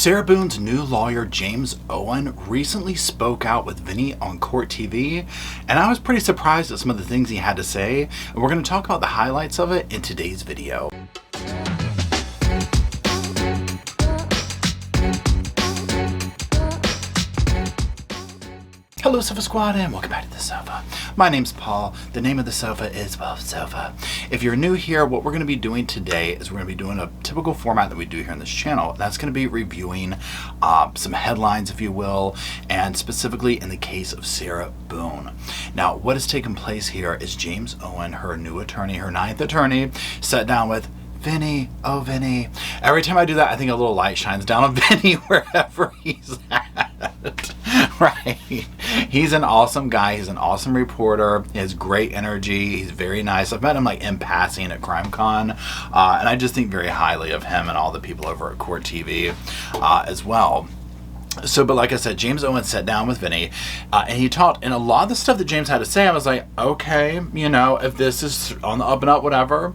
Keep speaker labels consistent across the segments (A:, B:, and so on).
A: Sarah Boone's new lawyer, James Owens, recently spoke out with Vinny on Court TV, and I was pretty surprised at some of the things he had to say, and we're going to talk about the highlights of it in today's video. Hello Sofa Squad and welcome back to the sofa. My name's Paul. The name of the sofa is, well, Sofa. If you're new here, what we're going to be doing today is we're going to be doing a typical format that we do here on this channel. That's going to be reviewing some headlines, if you will, and specifically in the case of Sarah Boone. Now, what has taken place here is James Owens, her new attorney, her ninth attorney, sat down with Vinny. Oh, Vinny. Every time I do that, I think a little light shines down on Vinny wherever he's at. Right? He's an awesome guy. He's an awesome reporter. He has great energy. He's very nice. I've met him like in passing at CrimeCon, and I just think very highly of him and all the people over at Court TV as well. So, but like I said, James Owens sat down with Vinny, and he talked, and a lot of the stuff that James had to say, I was like, okay, you know, if this is on the up and up, whatever.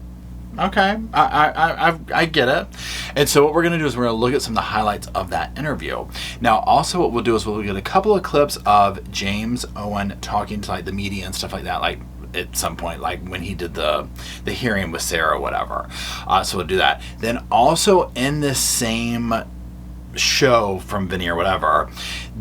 A: Okay, I get it. And so what we're going to do is we're going to look at some of the highlights of that interview. Now, also what we'll do is we'll get a couple of clips of James Owens talking to like the media and stuff like that, like at some point, like when he did the hearing with Sarah or whatever. So we'll do that. Then also in this same show from Vinny or whatever,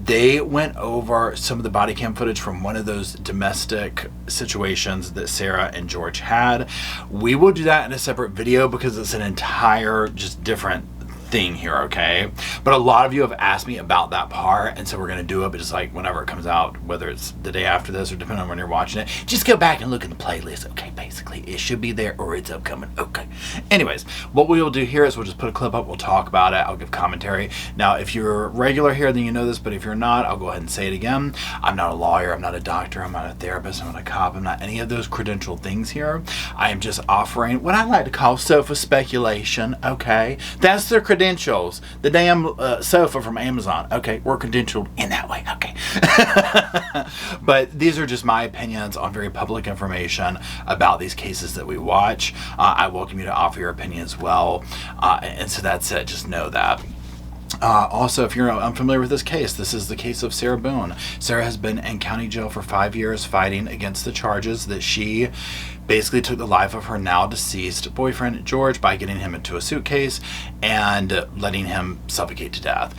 A: they went over some of the body cam footage from one of those domestic situations that Sarah and George had. We will do that in a separate video because it's an entire just different thing here, okay? But a lot of you have asked me about that part, and so we're going to do it, but just like whenever it comes out, whether it's the day after this or depending on when you're watching it, just go back and look in the playlist, okay? Basically, it should be there or it's upcoming, okay? Anyways, what we will do here is we'll just put a clip up, we'll talk about it, I'll give commentary. Now, if you're regular here, then you know this, but if you're not, I'll go ahead and say it again. I'm not a lawyer, I'm not a doctor, I'm not a therapist, I'm not a cop, I'm not any of those credentialed things here. I am just offering what I like to call sofa speculation, okay? That's their credentials. The damn sofa from Amazon. Okay, we're credentialed in that way. Okay. But these are just my opinions on very public information about these cases that we watch. I welcome you to offer your opinion as well. And so that's it. Just know that. Also, if you're unfamiliar with this case, this is the case of Sarah Boone. Sarah has been in county jail for 5 years fighting against the charges that she basically took the life of her now deceased boyfriend George by getting him into a suitcase and letting him suffocate to death.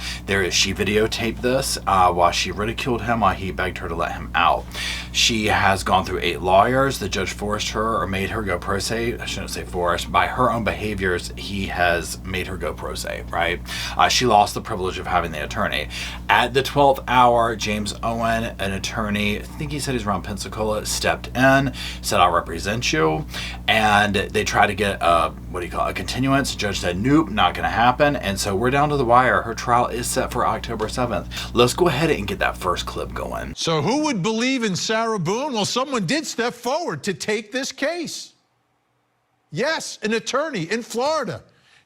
A: She videotaped this while she ridiculed him while he begged her to let him out. She has gone through 8 lawyers. The judge forced her or made her go pro se. I shouldn't say forced. By her own behaviors, he has made her go pro se, right? She lost the privilege of having the attorney. At the 12th hour, James Owens, an attorney, I think he said he's around Pensacola, stepped in, said, I'll represent you, and they tried to get a continuance. The judge said nope, not gonna happen, and so we're down to the wire. Her trial is set for October 7th. Let's go ahead and get that first clip going.
B: So who would believe in Sarah Boone? Well, someone did step forward to take this case. Yes, an attorney in Florida.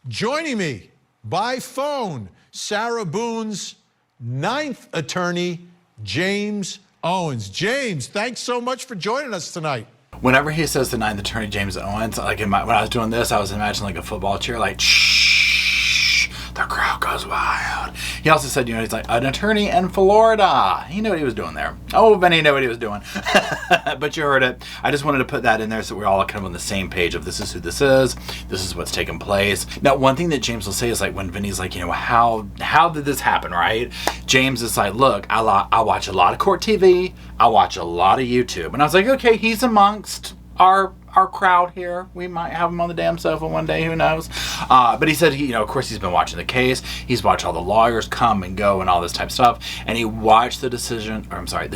B: Joining me by phone, Sarah Boone's 9th attorney, James Owens. James, thanks so much for joining us tonight.
A: Whenever he says the 9th attorney, James Owens, like when I was doing this, I was imagining like a football cheer, like shh, the crowd goes wild. He also said, you know, he's like an attorney in Florida. He knew what he was doing there. Oh, Vinny knew what he was doing. But you heard it. I just wanted to put that in there so we're all kind of on the same page of this is who this is what's taking place. Now, one thing that James will say is like when Vinny's like, you know, how did this happen, right? James is like, look, I watch a lot of Court TV. I watch a lot of YouTube. And I was like, okay, he's amongst our crowd here. We might have him on the damn sofa one day, who knows? But he said, of course he's been watching the case. He's watched all the lawyers come and go and all this type of stuff. And he watched the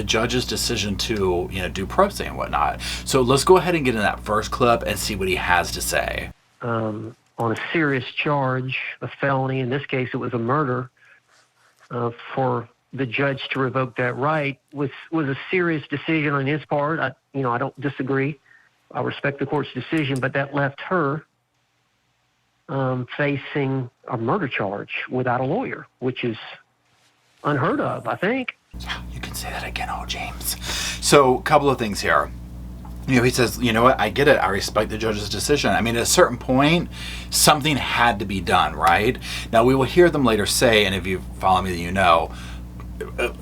A: judge's decision to, do pro se and whatnot. So let's go ahead and get in that first clip and see what he has to say.
C: On a serious charge, a felony, in this case it was a murder, for the judge to revoke that right was a serious decision on his part. I don't disagree. I respect the court's decision, but that left her facing a murder charge without a lawyer, which is unheard of, I think.
A: Yeah, you can say that again, James. So, a couple of things here. he says, you know what, I get it. I respect the judge's decision. I mean, at a certain point, something had to be done, right? Now, we will hear them later say, and if you follow me, you know,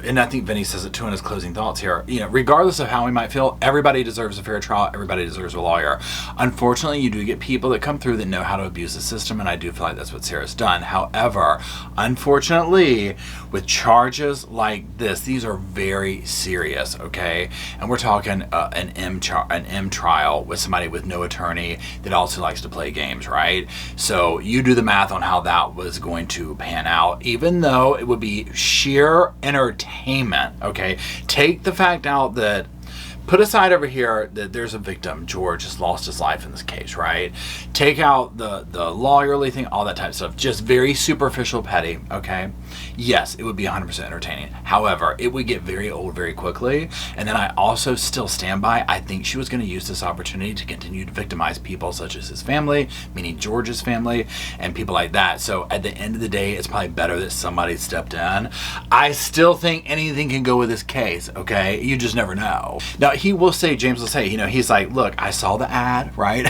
A: and I think Vinny says it too in his closing thoughts here, regardless of how we might feel, everybody deserves a fair trial. Everybody deserves a lawyer. Unfortunately, you do get people that come through that know how to abuse the system, and I do feel like that's what Sarah's done. However, unfortunately, with charges like this, these are very serious, okay? And we're talking an M trial with somebody with no attorney that also likes to play games, right? So you do the math on how that was going to pan out, even though it would be sheer entertainment, okay? Take the fact out that, put aside over here that there's a victim. George has lost his life in this case, right? Take out the lawyerly thing, all that type of stuff. Just very superficial, petty, okay? Yes, it would be 100% entertaining. However, it would get very old very quickly. And then I also still stand by, I think she was going to use this opportunity to continue to victimize people such as his family, meaning George's family, and people like that. So at the end of the day, it's probably better that somebody stepped in. I still think anything can go with this case, okay? You just never know. Now, he will say, James will say, he's like, look, I saw the ad, right?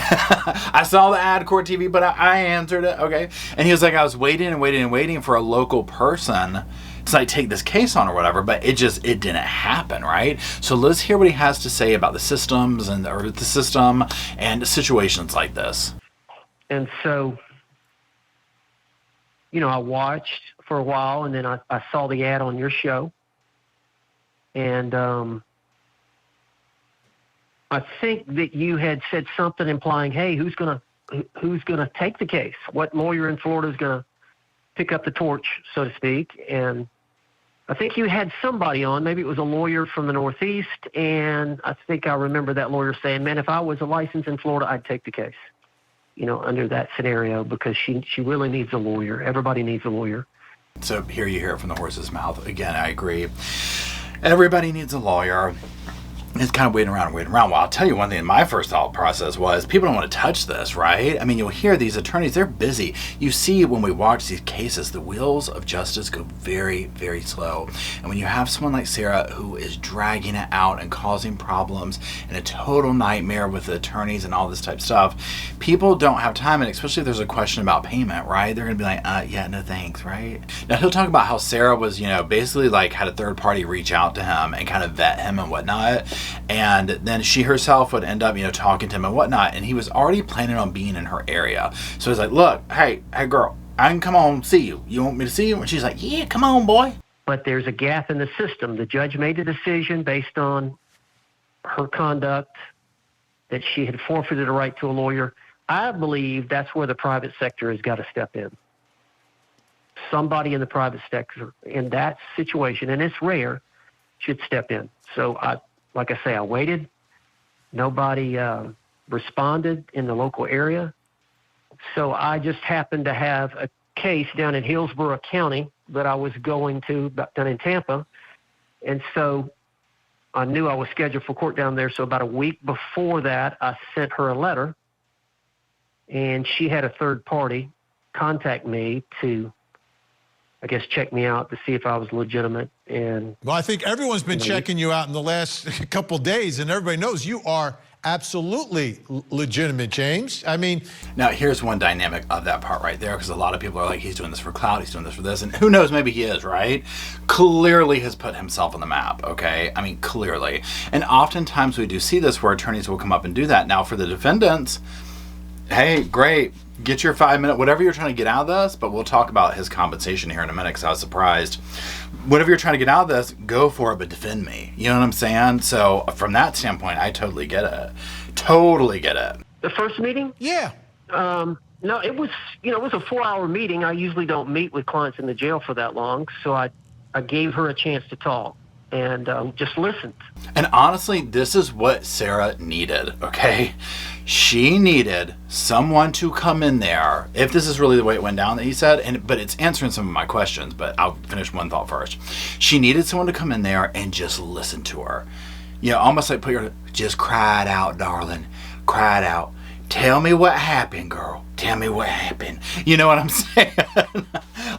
A: I saw the ad, Court TV, but I answered it, okay? And he was like, I was waiting and waiting and waiting for a local person to like take this case on or whatever, but it didn't happen, right? So let's hear what he has to say about the systems or the system and situations like this.
C: And so, I watched for a while, and then I saw the ad on your show, and I think that you had said something implying, hey, who's gonna take the case? What lawyer in Florida is gonna pick up the torch, so to speak? And I think you had somebody on, maybe it was a lawyer from the Northeast, and I think I remember that lawyer saying, man, if I was a license in Florida, I'd take the case, under that scenario, because she really needs a lawyer. Everybody needs a lawyer.
A: So here you hear it from the horse's mouth. Again, I agree. Everybody needs a lawyer. It's kind of waiting around. Well, I'll tell you one thing. My first thought process was people don't want to touch this, right? I mean, you'll hear these attorneys, they're busy. You see when we watch these cases, the wheels of justice go very, very slow. And when you have someone like Sarah who is dragging it out and causing problems and a total nightmare with the attorneys and all this type of stuff, people don't have time. And especially if there's a question about payment, right? They're going to be like, yeah, no thanks, right? Now, he'll talk about how Sarah was, basically like had a third party reach out to him and kind of vet him and whatnot. And then she herself would end up, talking to him and whatnot. And he was already planning on being in her area. So he's like, look, hey girl, I can come on see you. You want me to see you? And she's like, yeah, come on, boy.
C: But there's a gap in the system. The judge made the decision based on her conduct that she had forfeited a right to a lawyer. I believe that's where the private sector has got to step in. Somebody in the private sector in that situation, and it's rare, should step in. So like I say, I waited. Nobody responded in the local area. So I just happened to have a case down in Hillsborough County that I was going to, down in Tampa. And so I knew I was scheduled for court down there. So about a week before that, I sent her a letter. And she had a third party contact me to, I guess, check me out to see if I was legitimate. And
B: well, I think everyone's been checking you out in the last couple days, and everybody knows you are absolutely legitimate, James. I mean,
A: now here's one dynamic of that part right there, because a lot of people are like, he's doing this for clout, he's doing this for this, and who knows, maybe he is, right? Clearly has put himself on the map, okay? I mean, clearly. And oftentimes we do see this where attorneys will come up and do that. Now for the defendants, hey, great. Get your 5 minute, whatever you're trying to get out of this, but we'll talk about his compensation here in a minute because I was surprised. Whatever you're trying to get out of this, go for it, but defend me. You know what I'm saying? So from that standpoint, I totally get it. Totally get it.
C: The first meeting?
B: Yeah.
C: No, it was, it was a 4-hour meeting. I usually don't meet with clients in the jail for that long. So I gave her a chance to talk and just listened.
A: And honestly, this is what Sarah needed, okay? She needed someone to come in there, if this is really the way it went down that he said, but it's answering some of my questions, but I'll finish one thought first. She needed someone to come in there and just listen to her. Almost like just cry it out, darling. Cry it out. Tell me what happened, girl. Tell me what happened. You know what I'm saying?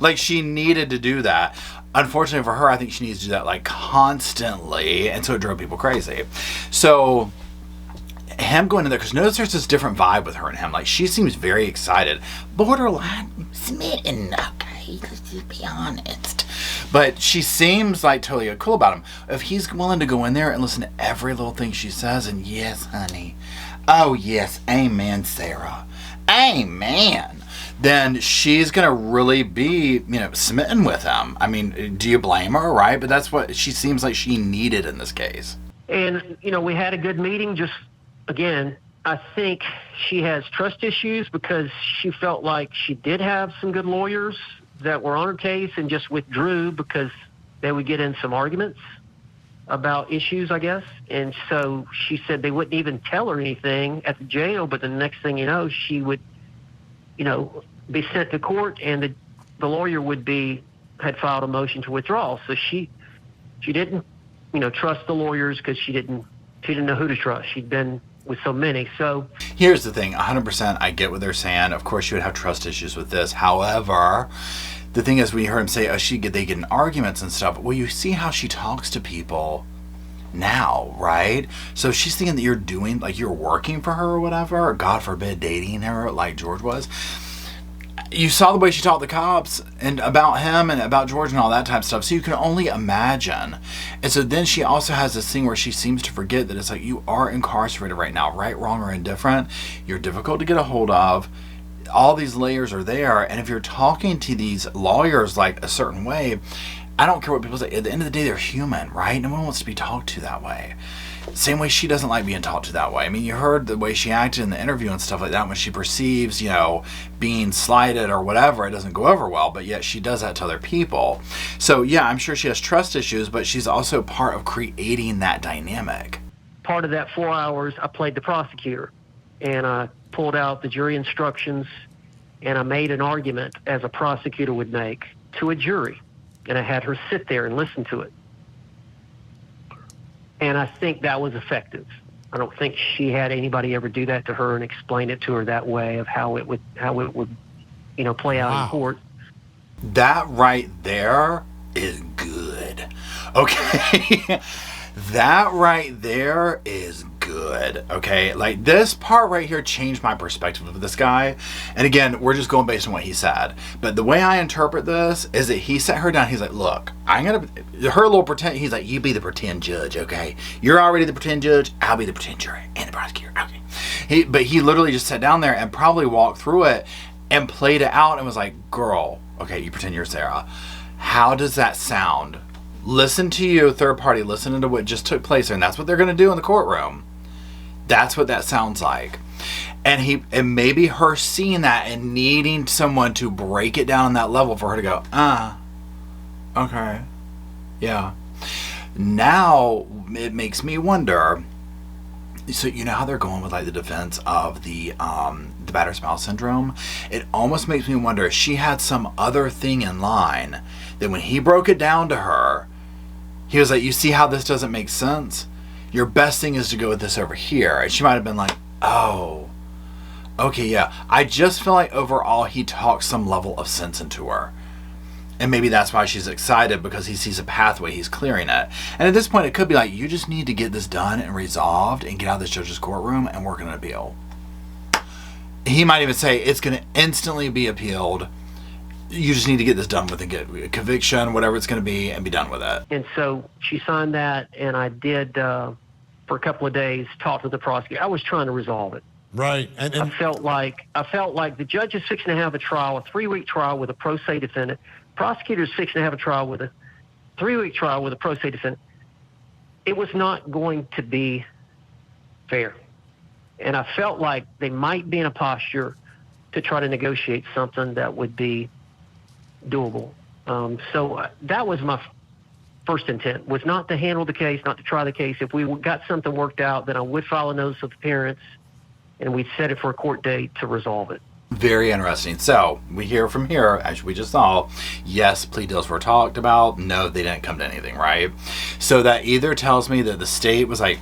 A: Like, she needed to do that. Unfortunately for her, I think she needs to do that like constantly, and so it drove people crazy. So him going in there, because notice there's this different vibe with her and him. Like, she seems very excited. Borderline smitten, okay, let's just be honest. But she seems like totally cool about him. If he's willing to go in there and listen to every little thing she says, and yes, honey, oh yes, amen, Sarah, amen, then she's going to really be, smitten with him. I mean, do you blame her, right? But that's what she seems like she needed in this case.
C: And, we had a good meeting. Just, again, I think she has trust issues because she felt like she did have some good lawyers that were on her case and just withdrew because they would get in some arguments about issues, I guess. And so she said they wouldn't even tell her anything at the jail, but the next thing you know, she would, be sent to court, and the lawyer had filed a motion to withdraw. So she didn't, trust the lawyers because she didn't know who to trust. She'd been with so many. So
A: here's the thing, 100% I get what they're saying. Of course you would have trust issues with this. However, the thing is, when you heard him say, they get in arguments and stuff, well, you see how she talks to people now, right? So she's thinking that you're doing, like, you're working for her or whatever, or God forbid dating her like George was. You saw the way she talked to the cops and about him and about George and all that type of stuff. So you can only imagine. And so then she also has this thing where she seems to forget that it's like, you are incarcerated right now, right, wrong, or indifferent. You're difficult to get a hold of. All these layers are there. And if you're talking to these lawyers like a certain way, I don't care what people say. At the end of the day, they're human, right? No one wants to be talked to that way. Same way she doesn't like being talked to that way. I mean, you heard the way she acted in the interview and stuff like that when she perceives, being slighted or whatever. It doesn't go over well, but yet she does that to other people. So, yeah, I'm sure she has trust issues, but she's also part of creating that dynamic.
C: Part of that 4 hours, I played the prosecutor, and I pulled out the jury instructions, and I made an argument as a prosecutor would make to a jury, and I had her sit there and listen to it. And I think that was effective. I don't think she had anybody ever do that to her and explain it to her that way of how it would play out in court.
A: That right there is good. Okay. That right there is good. Okay. Like, this part right here changed my perspective of this guy. And again, we're just going based on what he said. But the way I interpret this is that he sat her down. He's like, look, her little pretend, he's like, you be the pretend judge. Okay. You're already the pretend judge. I'll be the pretend jury and the prosecutor. Okay. But he literally just sat down there and probably walked through it and played it out and was like, girl, okay, you pretend you're Sarah. How does that sound? Listen to you, third party, listening to what just took place there. And that's what they're going to do in the courtroom. That's what that sounds like. And maybe her seeing that and needing someone to break it down on that level for her to go, okay, yeah. Now it makes me wonder. So you know how they're going with like the defense of the battered spouse syndrome? It almost makes me wonder if she had some other thing in line that when he broke it down to her, he was like, you see how this doesn't make sense? Your best thing is to go with this over here. And she might have been like, oh, okay, yeah. I just feel like overall he talks some level of sense into her. And maybe that's why she's excited, because he sees a pathway, he's clearing it. And at this point, it could be like, you just need to get this done and resolved and get out of this judge's courtroom and work an appeal. He might even say it's going to instantly be appealed. You just need to get this done with a conviction, whatever it's going to be, and be done with it.
C: And so she signed that, and I did, for a couple of days, talk to the prosecutor. I was trying to resolve it.
B: Right. And
C: I felt like the judge is fixing to have a trial, a 3-week trial with a pro se defendant. Prosecutor's fixing to have a trial with a 3-week trial with a pro se defendant. It was not going to be fair. And I felt like they might be in a posture to try to negotiate something that would be doable. So that was my first intent, was not to handle the case, not to try the case. If we got something worked out, then I would file a notice of appearance, and we'd set it for a court date to resolve it.
A: Very interesting. So we hear from here, as we just saw, yes, plea deals were talked about. No, they didn't come to anything, right? So that either tells me that the state was like,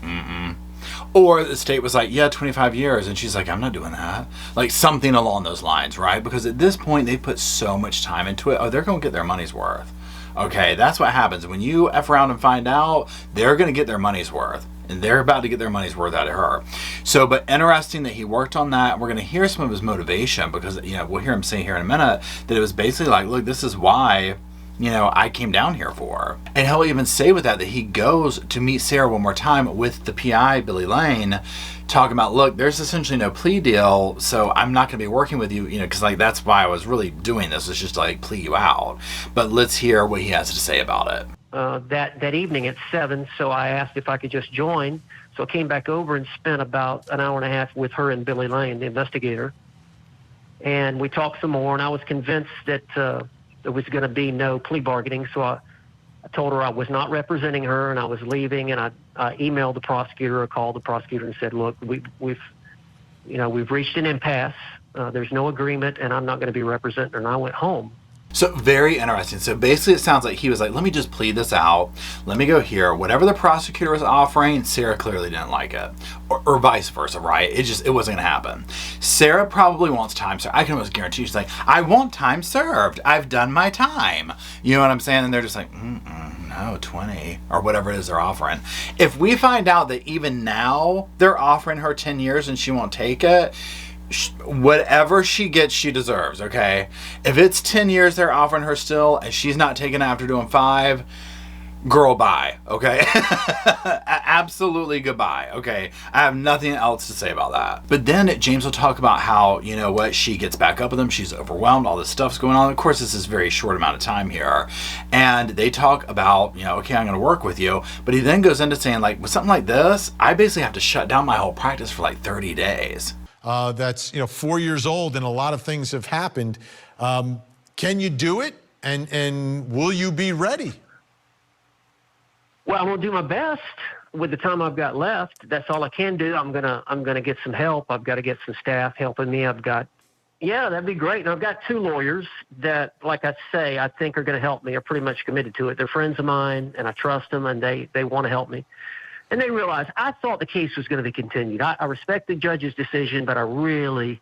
A: or the state was like, yeah, 25 years. And she's like, I'm not doing that. Like something along those lines, right? Because at this point, they put so much time into it. Oh, they're going to get their money's worth. Okay, that's what happens. When you F around and find out, they're going to get their money's worth. And they're about to get their money's worth out of her. So, but interesting that he worked on that. We're going to hear some of his motivation because, we'll hear him say here in a minute that it was basically like, look, this is why, I came down here for. And he'll even say with that he goes to meet Sarah one more time with the PI, Billy Lane, talking about, look, there's essentially no plea deal, so I'm not going to be working with you, because that's why I was really doing this, is just to plea you out. But let's hear what he has to say about it.
C: That evening at 7, so I asked if I could just join. So I came back over and spent about an hour and a half with her and Billy Lane, the investigator. And we talked some more, and I was convinced that there was going to be no plea bargaining. So I told her I was not representing her and I was leaving, and I emailed the prosecutor or called the prosecutor and said, look, we've reached an impasse. There's no agreement, and I'm not going to be representing her. And I went home.
A: So very interesting. So basically it sounds like he was like, let me just plead this out. Let me go here. Whatever the prosecutor was offering, Sarah clearly didn't like it. Or vice versa, right? It wasn't going to happen. Sarah probably wants time served. I can almost guarantee she's like, I want time served. I've done my time. You know what I'm saying? And they're just like, no, 20 or whatever it is they're offering. If we find out that even now they're offering her 10 years and she won't take it, whatever she gets, she deserves, okay? If it's 10 years they're offering her still and she's not taking it after doing 5, girl, bye, okay? Absolutely goodbye, okay? I have nothing else to say about that. But then James will talk about how, she gets back up with him, she's overwhelmed, all this stuff's going on. Of course, this is a very short amount of time here. And they talk about, okay, I'm going to work with you. But he then goes into saying, with something like this, I basically have to shut down my whole practice for 30 days.
B: That's 4 years old and a lot of things have happened. Can you do it? And will you be ready?
C: Well, I'm gonna do my best with the time I've got left. That's all I can do. I'm gonna get some help. I've got to get some staff helping me. That'd be great. And I've got 2 lawyers that, like I say, I think are going to help me. Are pretty much committed to it. They're friends of mine, and I trust them, and they want to help me. And they realized I thought the case was going to be continued. I respect the judge's decision, but I really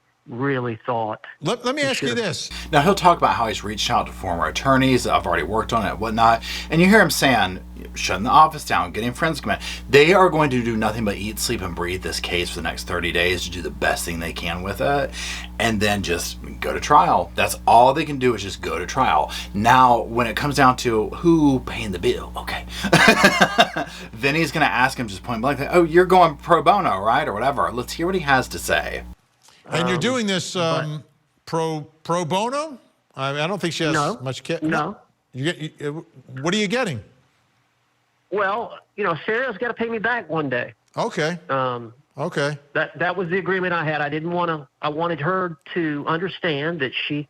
C: thought.
B: Let me ask you this.
A: Now, he'll talk about how he's reached out to former attorneys that I've already worked on it and whatnot. And you hear him saying, shutting the office down, getting friends to come in. They are going to do nothing but eat, sleep, and breathe this case for the next 30 days to do the best thing they can with it. And then just go to trial. That's all they can do is just go to trial. Now, when it comes down to who paying the bill, okay. Vinny's going to ask him just point blank, oh, you're going pro bono, right? Or whatever. Let's hear what he has to say.
B: And you're doing this pro bono? I don't think she has much.
C: No.
B: What are you getting?
C: Well, Sarah's got to pay me back one day.
B: Okay. Okay.
C: That was the agreement I had. I didn't want to. I wanted her to understand that she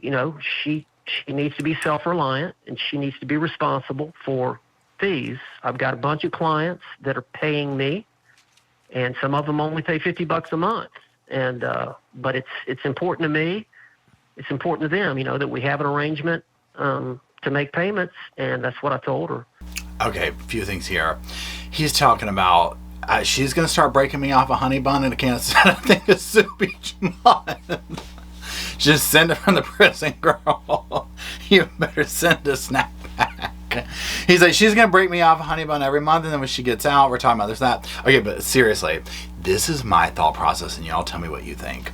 C: needs to be self-reliant and she needs to be responsible for fees. I've got a bunch of clients that are paying me, and some of them only pay $50 a month. And but it's important to me. It's important to them, that we have an arrangement to make payments, and that's what I told her.
A: Okay, a few things here. He's talking about she's going to start breaking me off a honey bun and a can of thing of soup each month. Just send it from the prison, girl. You better send a snapback. He's like, she's going to break me off a honey bun every month, and then when she gets out, we're talking about this, that. Okay, but seriously, this is my thought process, and y'all tell me what you think.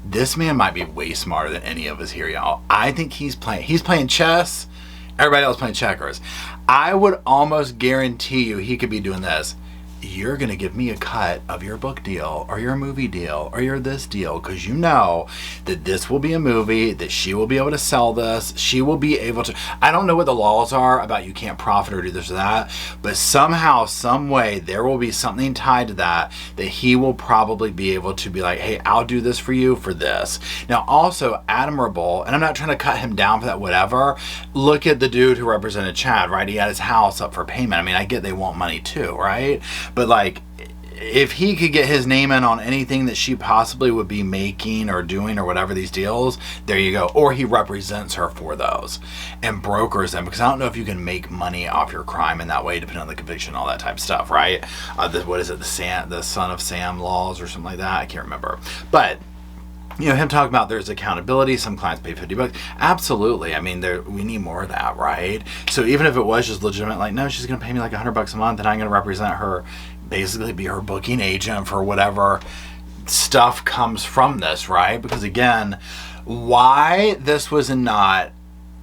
A: This man might be way smarter than any of us here, y'all. I think he's playing chess. Everybody else playing checkers. I would almost guarantee you he could be doing this. You're going to give me a cut of your book deal or your movie deal or your this deal because you know that this will be a movie, that she will be able to sell this. She will be able to. I don't know what the laws are about you can't profit or do this or that, but somehow, some way, there will be something tied to that he will probably be able to be like, hey, I'll do this for you for this. Now, also admirable, and I'm not trying to cut him down for that, whatever. Look at the dude who represented Chad, right? He had his house up for payment. I mean, I get they want money too, right? But like, if he could get his name in on anything that she possibly would be making or doing or whatever these deals, there you go. Or he represents her for those and brokers them, because I don't know if you can make money off your crime in that way, depending on the conviction, all that type of stuff, right? What is it, the Son of Sam laws or something like that? I can't remember. But you know, him talking about there's accountability, some clients pay $50. Absolutely. I mean, we need more of that, right? So even if it was just legitimate, like, no, she's going to pay me like $100 a month and I'm going to represent her, basically be her booking agent for whatever stuff comes from this, right? Because again, why this was not,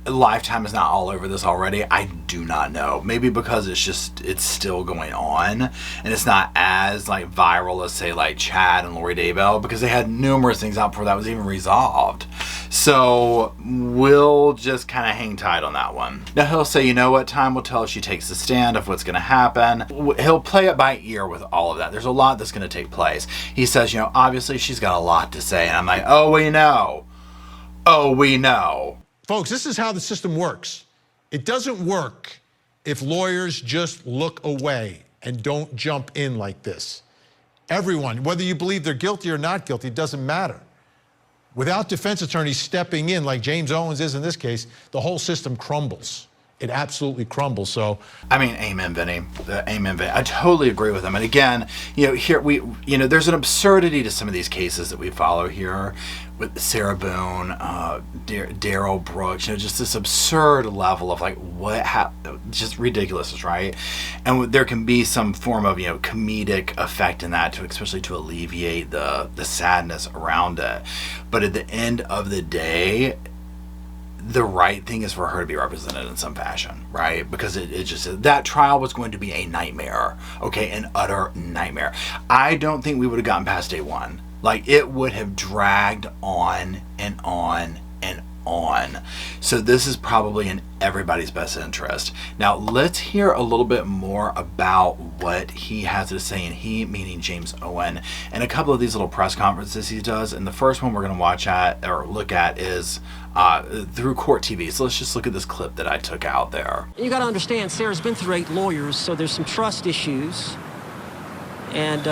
A: Lifetime is not all over this already, I do not know. Maybe because it's still going on and it's not as like viral as say like Chad and Lori Daybell, because they had numerous things out before that was even resolved. So we'll just kind of hang tight on that one. Now he'll say, you know what, time will tell if she takes the stand of what's going to happen. He'll play it by ear with all of that. There's a lot that's going to take place. He says, you know, obviously she's got a lot to say, and I'm like, oh, we know. Oh, we know.
B: Folks, this is how the system works. It doesn't work if lawyers just look away and don't jump in like this. Everyone, whether you believe they're guilty or not guilty, it doesn't matter. Without defense attorneys stepping in like James Owens is in this case, the whole system crumbles. It absolutely crumbles. So,
A: I mean, amen, Vinny. Amen, Vinny. I totally agree with him. And again, you know, here there's an absurdity to some of these cases that we follow here with Sarah Boone, Daryl Brooks. You know, just this absurd level of like just ridiculousness, right? And there can be some form of comedic effect in that, especially to alleviate the sadness around it. But at the end of the day, the right thing is for her to be represented in some fashion, right? Because it just, that trial was going to be a nightmare, okay? An utter nightmare. I don't think we would have gotten past day one. Like, it would have dragged on and on and on. So this is probably in everybody's best interest. Now, let's hear a little bit more about what he has to say, and he meaning James Owen, and a couple of these little press conferences he does. And the first one we're going to watch at or look at is through Court TV. So let's just look at this clip that I took out there.
D: You got to understand, Sarah's been through 8 lawyers, so there's some trust issues, and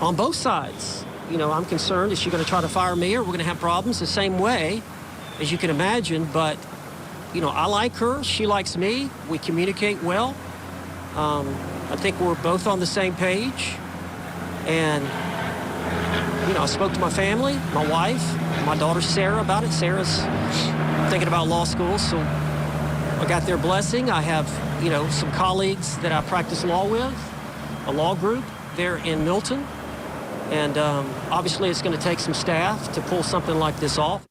D: on both sides. You know, I'm concerned, is she going to try to fire me, or we're going to have problems the same way, as you can imagine. But, you know, I like her, she likes me, we communicate well. I think we're both on the same page. And, you know, I spoke to my family, my wife, my daughter Sarah about it. Sarah's thinking about law school, so I got their blessing. I have, you know, some colleagues that I practice law with, a law group there in Milton. And obviously it's going to take some staff to pull something like this off.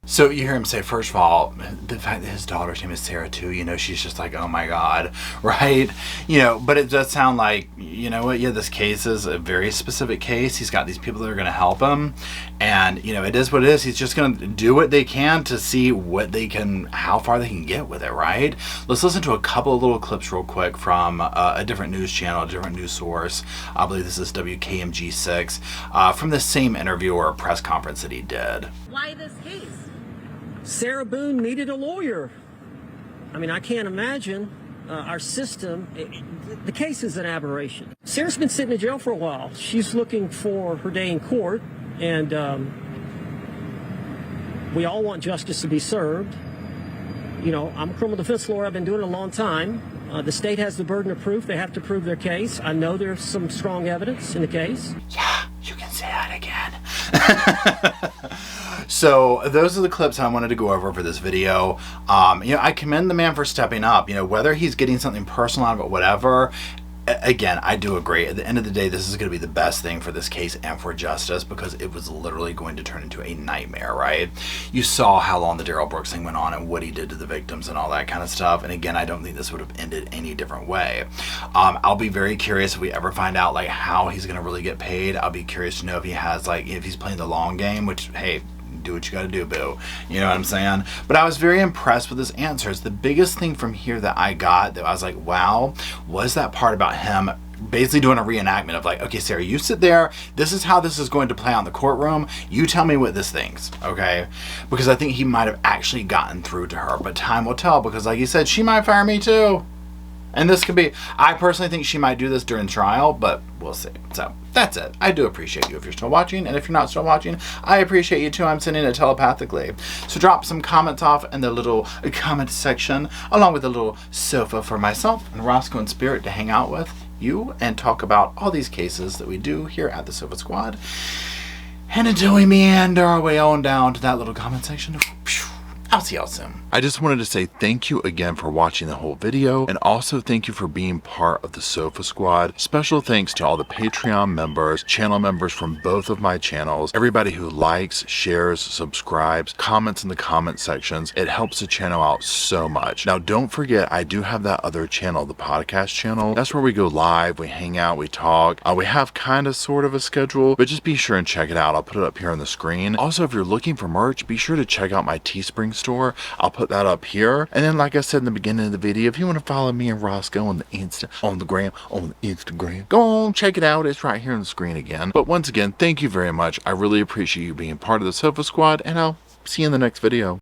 A: So you hear him say, first of all, the fact that his daughter's name is Sarah too, you know, she's just like, oh my God, right? You know, but it does sound like, you know what, yeah, this case is a very specific case. He's got these people that are going to help him. And, you know, it is what it is. He's just going to do what they can to see what they can, how far they can get with it, right? Let's listen to a couple of little clips real quick from a different news channel, a different news source. I believe this is WKMG6, from the same interview or press conference that he did.
E: Why this case?
D: Sarah Boone needed a lawyer. I mean, I can't imagine our system. The case is an aberration. Sarah's been sitting in jail for a while. She's looking for her day in court, and we all want justice to be served. You know, I'm a criminal defense lawyer. I've been doing it a long time. The state has the burden of proof. They have to prove their case. I know there's some strong evidence in the case.
A: Yeah, you can say that again. So those are the clips I wanted to go over for this video. You know, I commend the man for stepping up. You know, whether he's getting something personal out of it, whatever. Again, I do agree. At the end of the day, this is going to be the best thing for this case and for justice, because it was literally going to turn into a nightmare, right? You saw how long the Daryl Brooks thing went on and what he did to the victims and all that kind of stuff. And again, I don't think this would have ended any different way. I'll be very curious if we ever find out like how he's going to really get paid. I'll be curious to know if he has like, if he's playing the long game, which, hey, do what you got to do, boo. You know what I'm saying? But I was very impressed with his answers. The biggest thing from here that I got that I was like, wow, was that part about him basically doing a reenactment of like, okay, Sarah, you sit there. This is how this is going to play out in the courtroom. You tell me what this thinks, okay? Because I think he might have actually gotten through to her, but time will tell, because like you said, she might fire me too. And this could be, I personally think she might do this during trial, but we'll see. So that's it. I do appreciate you if you're still watching, and if you're not still watching, I appreciate you too. I'm sending it telepathically. So drop some comments off in the little comment section, along with a little sofa for myself and Roscoe and Spirit to hang out with you and talk about all these cases that we do here at the Sofa Squad. And until we meander our way on down to that little comment section, I'll see y'all soon. I just wanted to say thank you again for watching the whole video, and also thank you for being part of the Sofa Squad. Special thanks to all the Patreon members, channel members from both of my channels, everybody who likes, shares, subscribes, comments in the comment sections. It helps the channel out so much. Now don't forget, I do have that other channel, the podcast channel. That's where we go live, we hang out, we talk. We have kind of sort of a schedule, but just be sure and check it out. I'll put it up here on the screen. Also, if you're looking for merch, be sure to check out my Teespring store. I'll put that up here. And then, like I said in the beginning of the video, if you want to follow me and Roscoe on the Instagram, go on, check it out. It's right here on the screen again. But once again, thank you very much. I really appreciate you being part of the Sofa Squad, and I'll see you in the next video.